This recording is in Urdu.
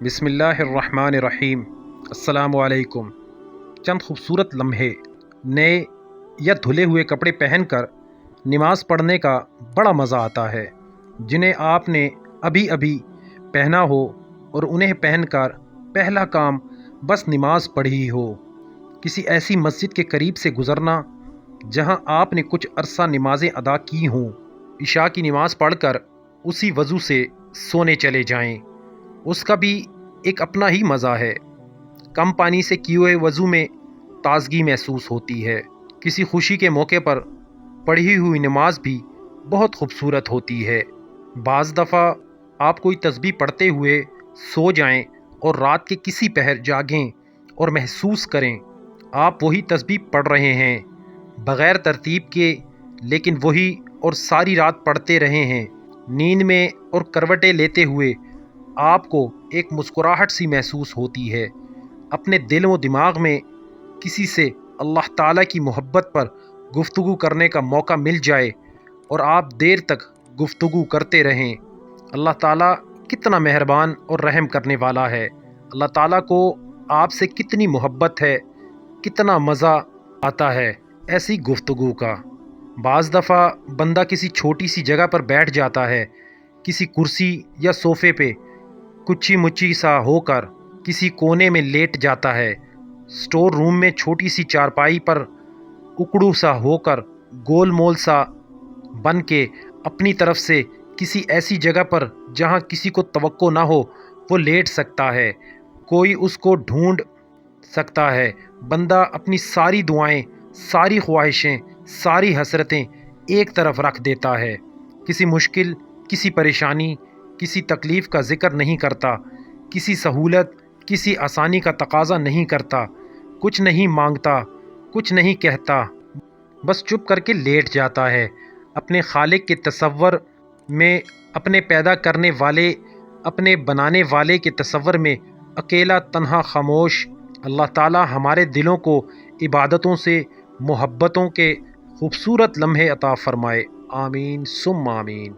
بسم اللہ الرحمن الرحیم۔ السلام علیکم۔ چند خوبصورت لمحے نئے یا دھلے ہوئے کپڑے پہن کر نماز پڑھنے کا بڑا مزہ آتا ہے، جنہیں آپ نے ابھی ابھی پہنا ہو اور انہیں پہن کر پہلا کام بس نماز پڑھی ہو۔ کسی ایسی مسجد کے قریب سے گزرنا جہاں آپ نے کچھ عرصہ نمازیں ادا کی ہوں، عشاء کی نماز پڑھ کر اسی وضو سے سونے چلے جائیں، اس کا بھی ایک اپنا ہی مزہ ہے۔ کم پانی سے کیے ہوئے وضو میں تازگی محسوس ہوتی ہے۔ کسی خوشی کے موقع پر پڑھی ہوئی نماز بھی بہت خوبصورت ہوتی ہے۔ بعض دفعہ آپ کوئی تسبیح پڑھتے ہوئے سو جائیں اور رات کے کسی پہر جاگیں اور محسوس کریں آپ وہی تسبیح پڑھ رہے ہیں، بغیر ترتیب کے، لیکن وہی اور ساری رات پڑھتے رہے ہیں۔ نیند میں اور کروٹیں لیتے ہوئے آپ کو ایک مسکراہٹ سی محسوس ہوتی ہے۔ اپنے دل و دماغ میں کسی سے اللہ تعالیٰ کی محبت پر گفتگو کرنے کا موقع مل جائے اور آپ دیر تک گفتگو کرتے رہیں۔ اللہ تعالیٰ کتنا مہربان اور رحم کرنے والا ہے۔ اللہ تعالیٰ کو آپ سے کتنی محبت ہے، کتنا مزہ آتا ہے ایسی گفتگو کا۔ بعض دفعہ بندہ کسی چھوٹی سی جگہ پر بیٹھ جاتا ہے، کسی کرسی یا صوفے پہ کچی مچی سا ہو کر کسی کونے میں لیٹ جاتا ہے، اسٹور روم میں چھوٹی سی چارپائی پر اکڑو سا ہو کر گول مول سا بن کے اپنی طرف سے کسی ایسی جگہ پر جہاں کسی کو توقع نہ ہو وہ لیٹ سکتا ہے، کوئی اس کو ڈھونڈ سکتا ہے۔ بندہ اپنی ساری دعائیں، ساری خواہشیں، ساری حسرتیں ایک طرف رکھ دیتا ہے، کسی مشکل، کسی پریشانی، کسی تکلیف کا ذکر نہیں کرتا، کسی سہولت، کسی آسانی کا تقاضا نہیں کرتا، کچھ نہیں مانگتا، کچھ نہیں کہتا، بس چپ کر کے لیٹ جاتا ہے اپنے خالق کے تصور میں، اپنے پیدا کرنے والے، اپنے بنانے والے کے تصور میں، اکیلا تنہا خاموش۔ اللہ تعالی ہمارے دلوں کو عبادتوں سے، محبتوں کے خوبصورت لمحے عطا فرمائے۔ آمین ثم آمین۔